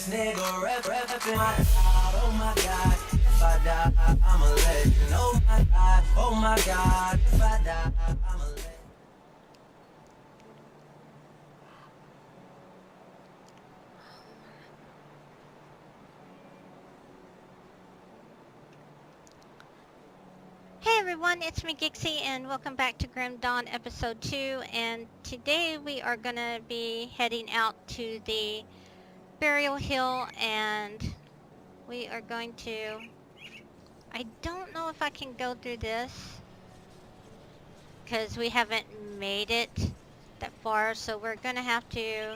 nigga reppin' my God, oh my God. If I die, I'm a legend. Oh my God, oh my God. If I die, I'm a legend. Hey everyone, it's me Gixie and welcome back to Grim Dawn episode 2, and today we are gonna be heading out to the burial hill and we are going to... I don't know if I can go through this because we haven't made it that far, so we're gonna have to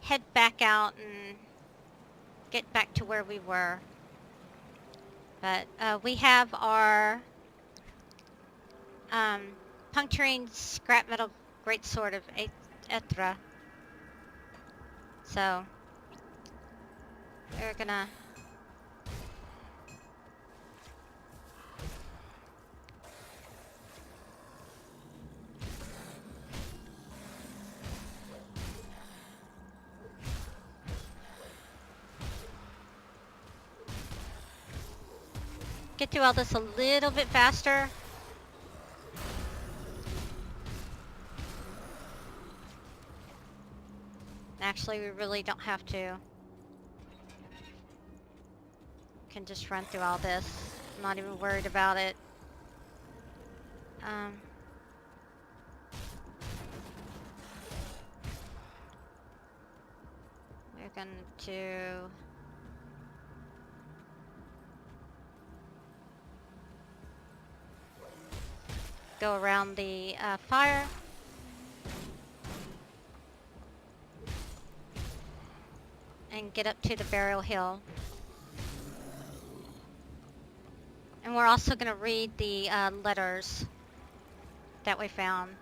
head back out and get back to where we were. But we have our puncturing scrap metal greatsword of Ethra. So we're gonna get through all this a little bit faster. Actually, we really don't have to. Can just run through all this. I'm not even worried about it. We're going to go around the fire. And get up to the burial hill. And we're also going to read the letters that we found.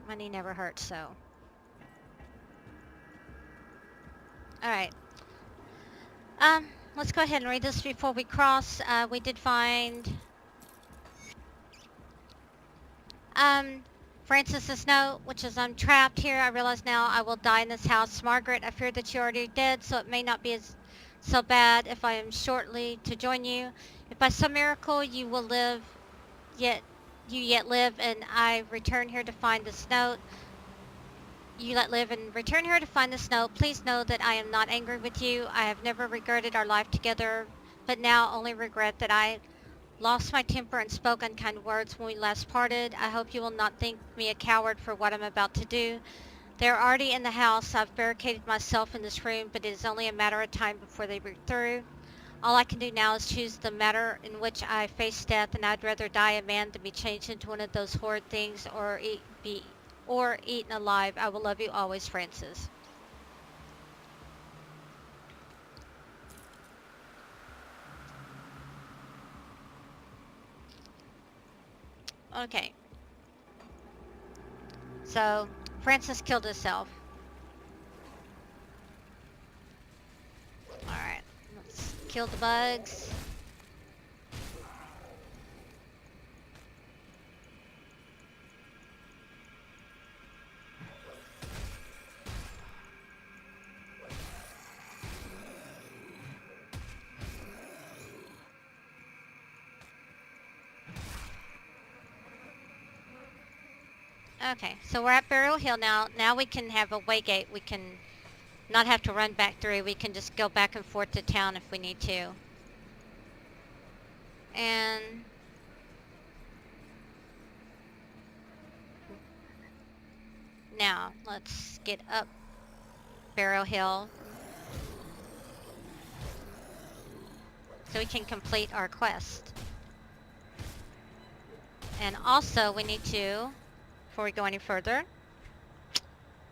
Money never hurts, so. Alright. Let's go ahead and read this before we cross. We did find Francis's note, which is, I'm trapped here. I realize now I will die in this house. Margaret, I fear that you're already dead, so it may not be so bad if I am shortly to join you. If by some miracle you will live, yet live, and I return here to find this note, please know that I am not angry with you. I have never regretted our life together, but now only regret that I lost my temper and spoke unkind words when we last parted. I hope you will not think me a coward for what I'm about to do. They're already in the house. I've barricaded myself in this room, but it is only a matter of time before they break through. All I can do now is choose the manner in which I face death, and I'd rather die a man than be changed into one of those horrid things or be eaten alive. I will love you always, Francis. Okay. So, Francis killed himself. Alright, let's kill the bugs. Okay, so we're at Burial Hill now. Now we can have a way gate. We can not have to run back through. We can just go back and forth to town if we need to. And now let's get up Burial Hill. so we can complete our quest. And also we need to, before we go any further,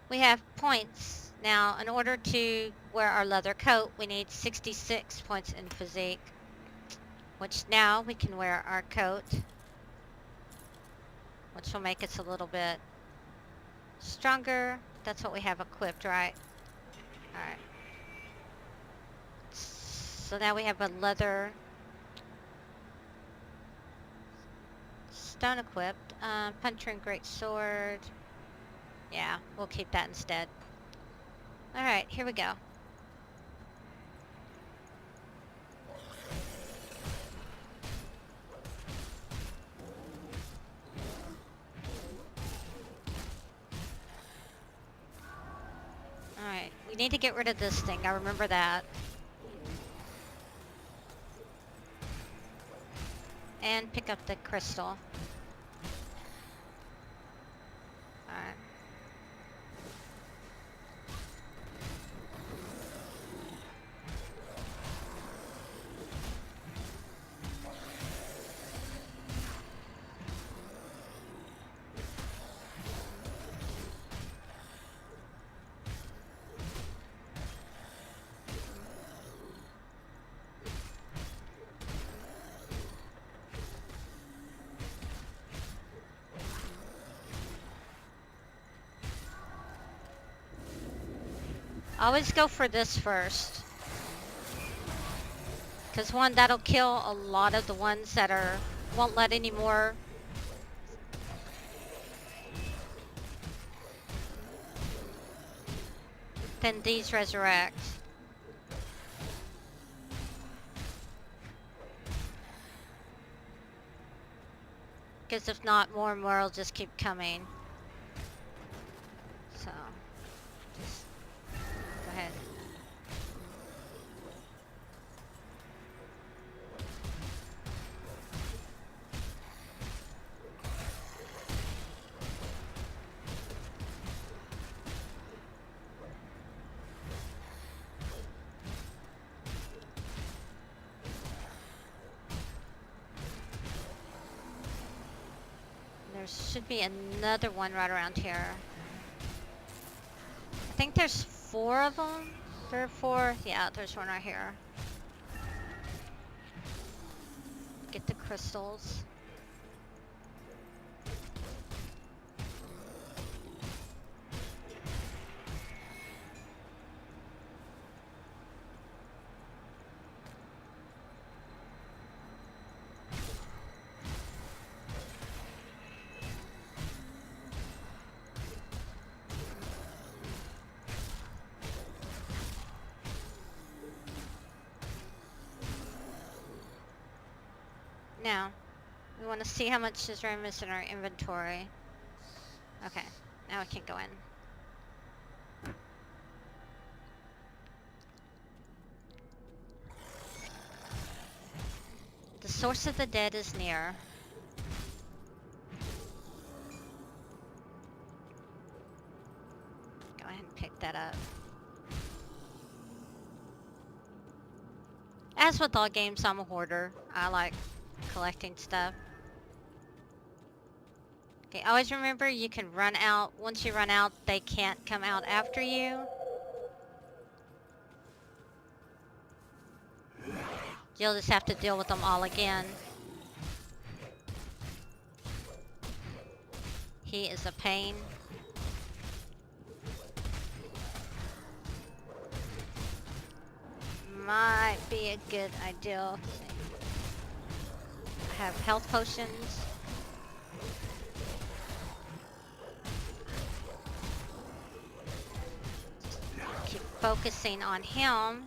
we have points. Now, in order to wear our leather coat, we need 66 points in physique, which now we can wear our coat, which will make us a little bit stronger. That's what we have equipped, right? Alright. So now we have a leather stone equipped. Puncher and great sword. Yeah, we'll keep that instead. Alright, here we go. Alright, we need to get rid of this thing. I remember that. And pick up the crystal. Alright. Always go for this first. Because one, that'll kill a lot of the ones that won't let any more. Then these resurrect. Because if not, more and more will just keep coming. So, just go ahead. There should be another one right around here. I think there's 4 of them. 3 or 4. Yeah, there's one right here. Get the crystals. Now, we want to see how much is room is in our inventory. Okay, now we can go in. The source of the dead is near. Go ahead and pick that up. As with all games, I'm a hoarder. I like collecting stuff. Okay, always remember you can run out. Once you run out, they can't come out after you. You'll just have to deal with them all again. He is a pain. Might be a good idea. I have health potions. Just keep focusing on him.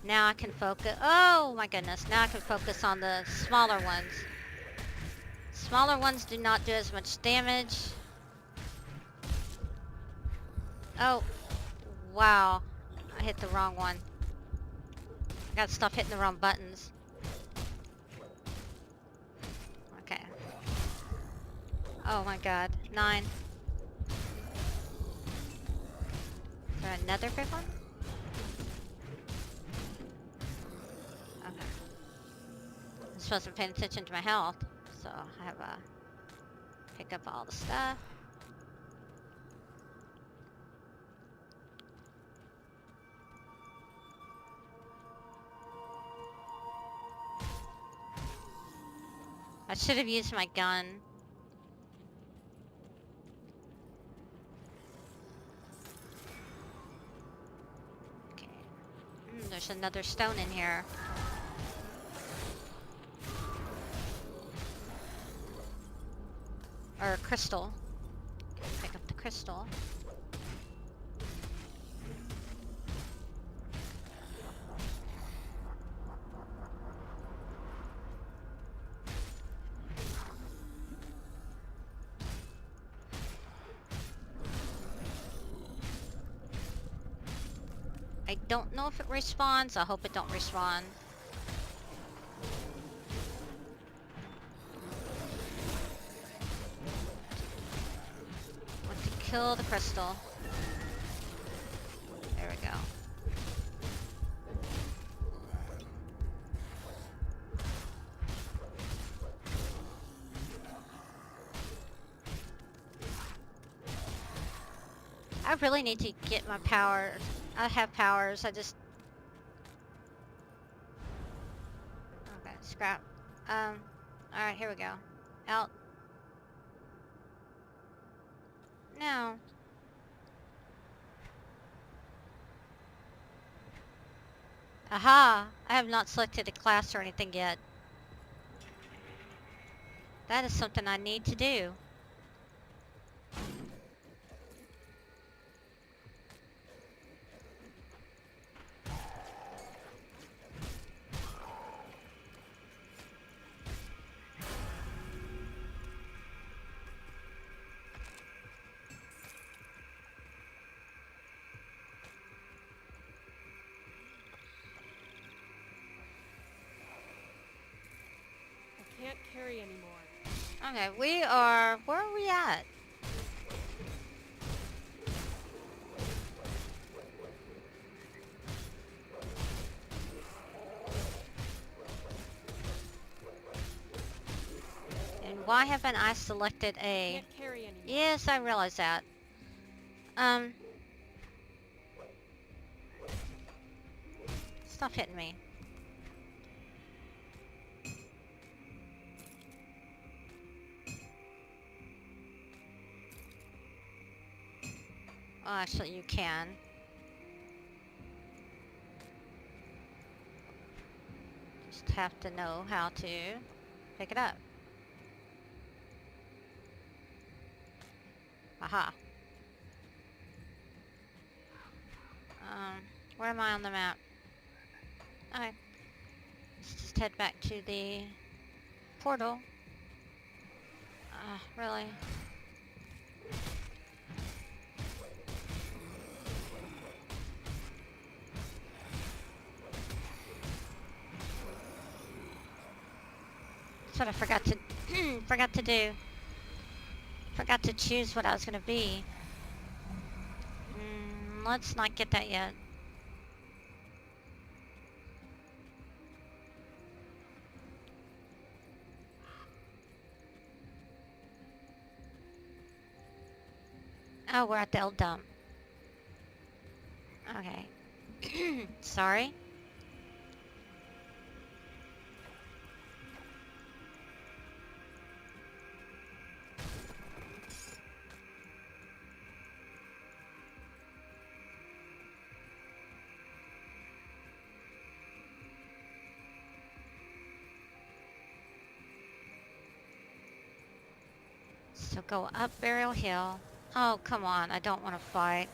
Now I can focus. Oh my goodness. Now I can focus on the smaller ones. Smaller ones do not do as much damage. Oh. Wow. I hit the wrong one. I gotta stop hitting the wrong buttons. Okay. Oh my god. 9. Is there another big one? Okay. I just wasn't paying attention to my health, so I have pick up all the stuff. I should have used my gun. Okay. There's another stone in here. Or a crystal. Pick up the crystal. I don't know if it respawns. I hope it don't respawn. Want to kill the crystal. There we go. I really need to get my power. I have powers, I just... Okay, scrap. Alright, here we go. Out. No. Aha! I have not selected a class or anything yet. That is something I need to do. Can't carry anymore. Okay, we are... Where are we at? And why haven't I selected a... Can't carry anymore. Yes, I realize that. Stop hitting me. Oh, actually, you can. Just have to know how to pick it up. Aha. Where am I on the map? Okay. Let's just head back to the portal. Really? That's what I forgot to forgot to do. Forgot to choose what I was gonna be. Let's not get that yet. Oh, we're at the old dump. Okay. Sorry. So go up Burial Hill. Oh, come on. I don't want to fight.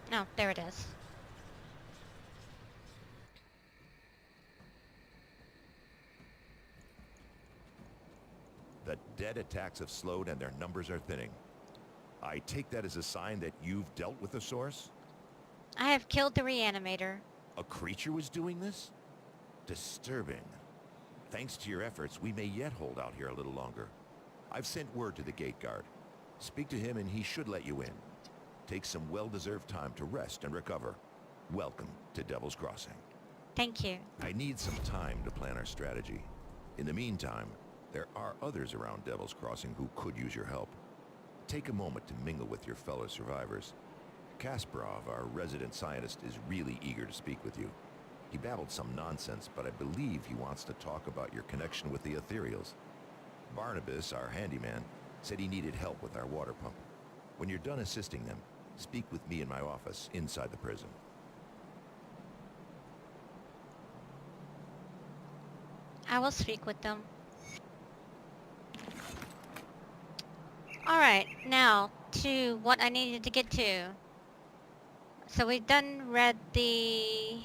No, there it is. The dead attacks have slowed and their numbers are thinning. I take that as a sign that you've dealt with the source? I have killed the reanimator. A creature was doing this? Disturbing. Thanks to your efforts, we may yet hold out here a little longer. I've sent word to the gate guard. Speak to him and he should let you in. Take some well-deserved time to rest and recover. Welcome to Devil's Crossing. Thank you. I need some time to plan our strategy. In the meantime, there are others around Devil's Crossing who could use your help. Take a moment to mingle with your fellow survivors. Kasparov, our resident scientist, is really eager to speak with you. He babbled some nonsense, but I believe he wants to talk about your connection with the Ethereals. Barnabas, our handyman, said he needed help with our water pump. When you're done assisting them, speak with me in my office inside the prison. I will speak with them. Alright, now to what I needed to get to. So we've done read the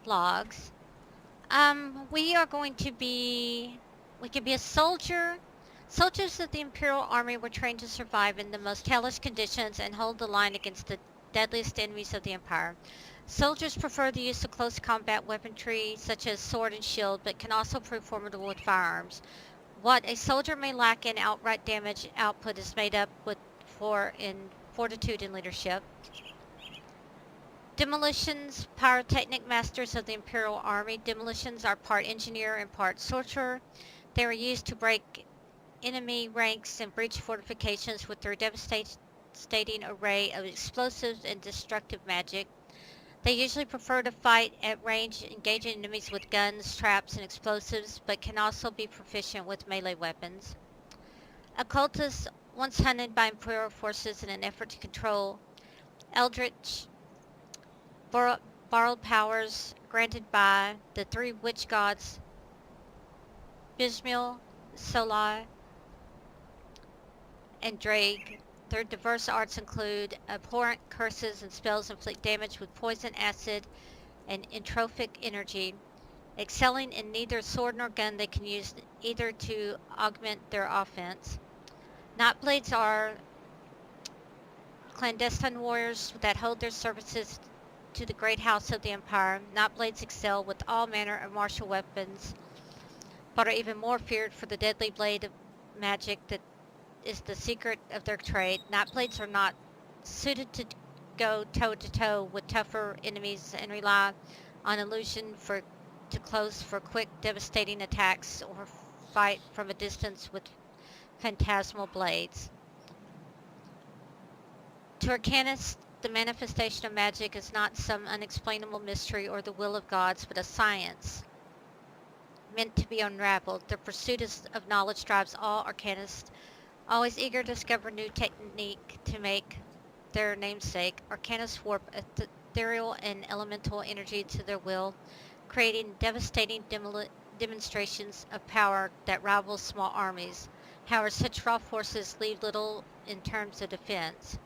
logs. We are going to be... We could be a soldier. Soldiers of the Imperial Army were trained to survive in the most hellish conditions and hold the line against the deadliest enemies of the Empire. Soldiers prefer the use of close combat weaponry such as sword and shield, but can also prove formidable with firearms. What a soldier may lack in outright damage output is made up in fortitude and leadership. Demolitions, pyrotechnic masters of the Imperial Army. Demolitions are part engineer and part sorcerer. They are used to break enemy ranks and breach fortifications with their devastating array of explosives and destructive magic. They usually prefer to fight at range, engaging enemies with guns, traps, and explosives, but can also be proficient with melee weapons. Occultists, once hunted by Imperial forces in an effort to control Eldritch, borrowed powers granted by the three witch gods, Bismil, Solai, and Drake. Their diverse arts include abhorrent curses and spells inflict damage with poison, acid, and entrophic energy. Excelling in neither sword nor gun, they can use either to augment their offense. Knotblades are clandestine warriors that hold their services to the great house of the Empire. Knotblades excel with all manner of martial weapons, but are even more feared for the deadly blade of magic that is the secret of their trade. Knotblades are not suited to go toe-to-toe with tougher enemies and rely on illusion to close for quick, devastating attacks or fight from a distance with phantasmal blades. To Arcanists, the manifestation of magic is not some unexplainable mystery or the will of gods, but a science meant to be unraveled. The pursuit of knowledge drives all Arcanists, always eager to discover new technique to make their namesake. Arcanists warp ethereal and elemental energy to their will, creating devastating demonstrations of power that rival small armies. However, such raw forces leave little in terms of defense.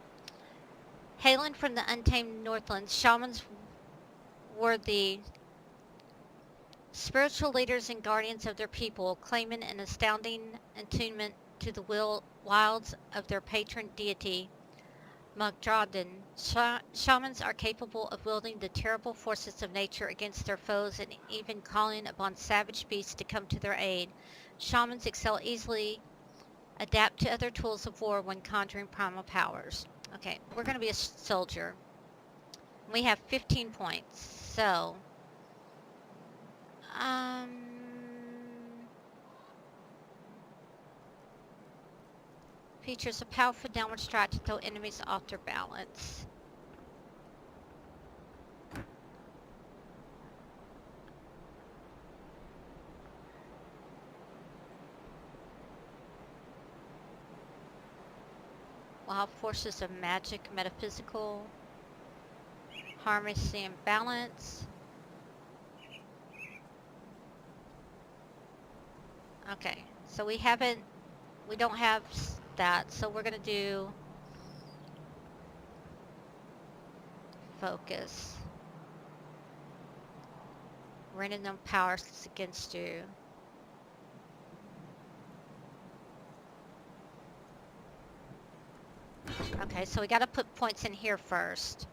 Hailing from the untamed Northlands, shamans were the spiritual leaders and guardians of their people, claiming an astounding attunement to the wilds of their patron deity, Magdraden. Shamans are capable of wielding the terrible forces of nature against their foes and even calling upon savage beasts to come to their aid. Shamans excel easily, adapt to other tools of war when conjuring primal powers. Okay, we're going to be a soldier. We have 15 points, so... Features a powerful downward strike to throw enemies off their balance. Wild forces of magic, metaphysical, harmony and balance. Okay, so we don't have that, so we're gonna do focus. Random powers against you. Okay, so we gotta put points in here first.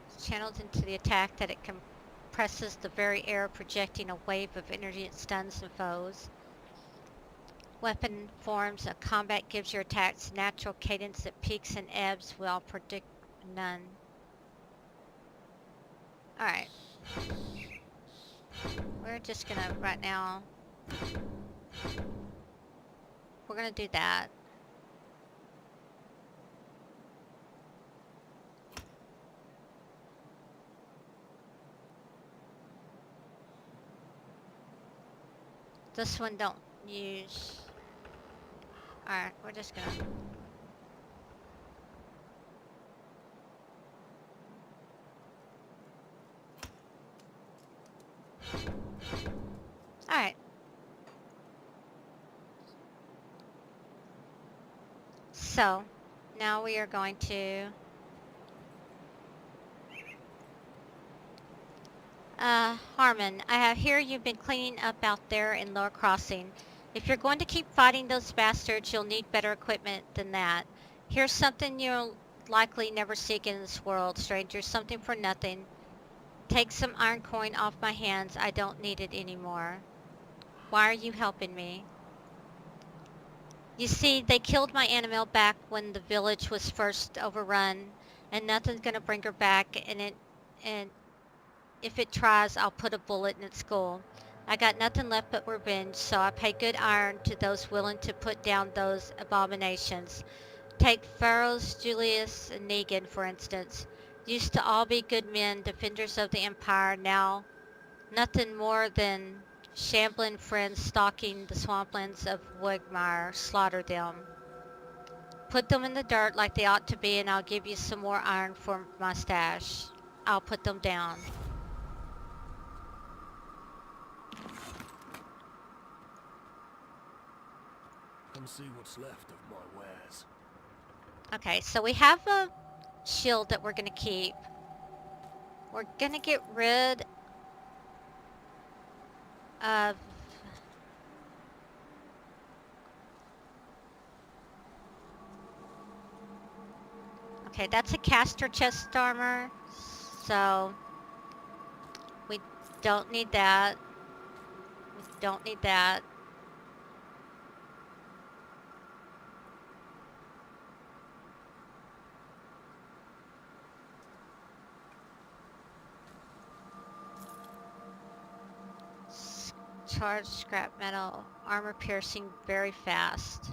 It's channeled into the attack that it compresses the very air, projecting a wave of energy that stuns the foes. Weapon forms of combat gives your attacks natural cadence that peaks and ebbs while predict none. Alright. We're just gonna, right now, we're gonna do that. This one don't use. Alright, we're just gonna. Alright. So, now we are going to Harmon, I hear you've been cleaning up out there in Lower Crossing. If you're going to keep fighting those bastards, you'll need better equipment than that. Here's something you'll likely never see again in this world, stranger. Something for nothing. Take some iron coin off my hands. I don't need it anymore. Why are you helping me? You see, they killed my animal back when the village was first overrun, and nothing's gonna bring her back, and if it tries, I'll put a bullet in its skull. I got nothing left but revenge, so I pay good iron to those willing to put down those abominations. Take Pharaohs, Julius, and Negan, for instance. Used to all be good men, defenders of the Empire, now nothing more than shambling friends stalking the swamplands of Wigmire. Slaughter them. Put them in the dirt like they ought to be, and I'll give you some more iron for my stash. I'll put them down. Come see what's left of my wares. Okay, so we have a shield that we're going to keep. We're going to get rid of... Okay, that's a caster chest armor, so we don't need that. We don't need that. Charged scrap metal, armor piercing very fast.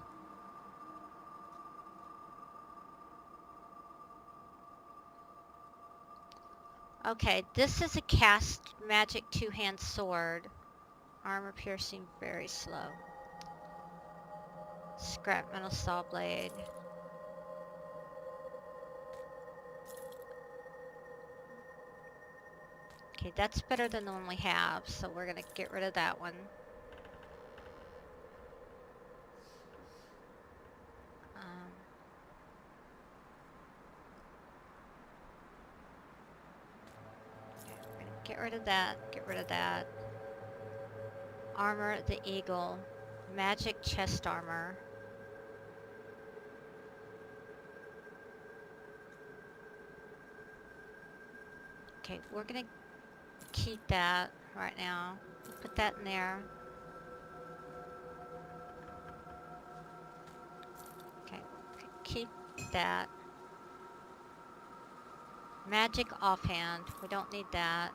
Okay, this is a cast magic two-hand sword. Armor piercing very slow. Scrap metal saw blade. Okay, that's better than the one we have, so we're gonna get rid of that one. Get rid of that, get rid of that. Armor the Eagle. Magic chest armor. Okay, we're gonna keep that right now. Put that in there. Okay, keep that. Magic offhand. We don't need that.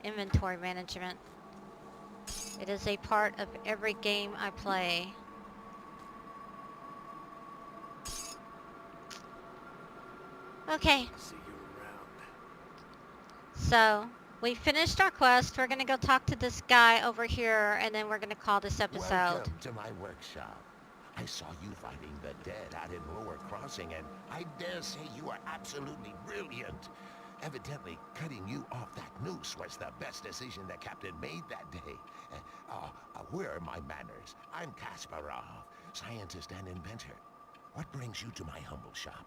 Inventory management. It is a part of every game I play. Okay. See you around. So, We finished our quest. We're gonna go talk to this guy over here, and then we're gonna call this episode. Welcome to my workshop. I saw you fighting the dead out in Lower Crossing, and I dare say you are absolutely brilliant. Evidently, cutting you off that noose was the best decision the captain made that day. Where are my manners? I'm Kasparov, scientist and inventor. What brings you to my humble shop?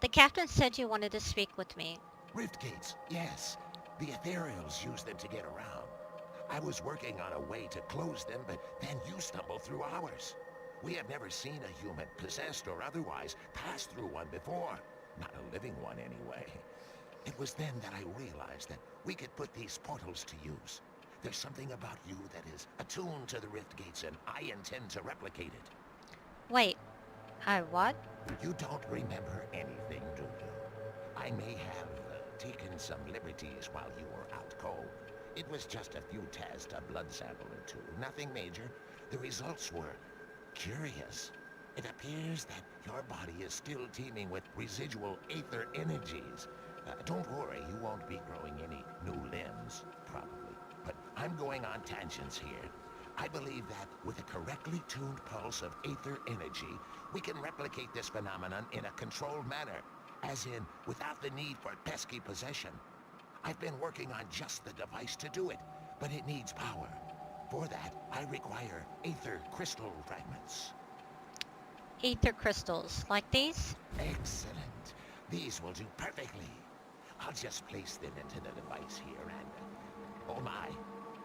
The captain said you wanted to speak with me. Rift gates, yes. The ethereals use them to get around. I was working on a way to close them, but then you stumbled through ours. We have never seen a human, possessed or otherwise, pass through one before. Not a living one, anyway. It was then that I realized that we could put these portals to use. There's something about you that is attuned to the rift gates, and I intend to replicate it. Wait, I what? You don't remember anything, do you? I may have taken some liberties while you were out cold. It was just a few tests, a blood sample or two, nothing major. The results were curious. It appears that your body is still teeming with residual aether energies. Don't worry, you won't be growing any new limbs, probably. But I'm going on tangents here. I believe that with a correctly tuned pulse of aether energy, we can replicate this phenomenon in a controlled manner, as in without the need for pesky possession. I've been working on just the device to do it, but it needs power. For that, I require aether crystal fragments. Ether crystals, like these? Excellent. These will do perfectly. I'll just place them into the device here and... Oh my,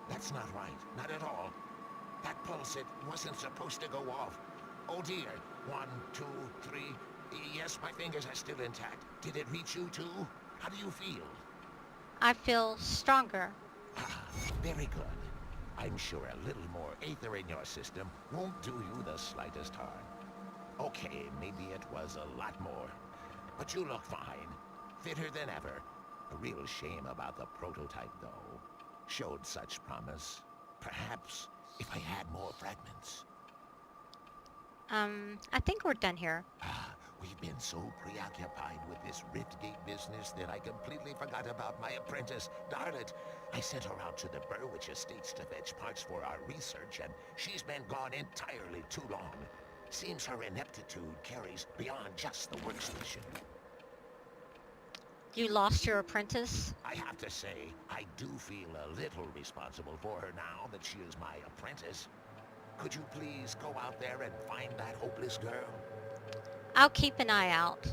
that's not right. Not at all. That pulse, it wasn't supposed to go off. Oh dear. 1, 2, 3. Yes, my fingers are still intact. Did it reach you too? How do you feel? I feel stronger. Ah, very good. I'm sure a little more aether in your system won't do you the slightest harm. Okay, maybe it was a lot more. But you look fine. Fitter than ever. A real shame about the prototype, though. Showed such promise. Perhaps if I had more fragments. I think we're done here. We've been so preoccupied with this Riftgate business that I completely forgot about my apprentice. Darn it. I sent her out to the Burwich Estates to fetch parts for our research, and she's been gone entirely too long. Seems her ineptitude carries beyond just the workstation. You lost your apprentice? I have to say, I do feel a little responsible for her now that she is my apprentice. Could you please go out there and find that hopeless girl? I'll keep an eye out.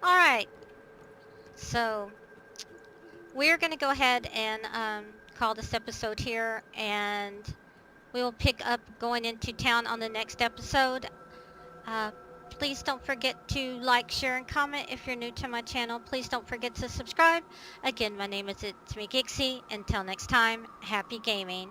Alright. So, we're going to go ahead and call this episode here, and we will pick up going into town on the next episode. Please don't forget to like, share, and comment if you're new to my channel. Please don't forget to subscribe. Again, my name is It's Me guyz. Until next time, happy gaming.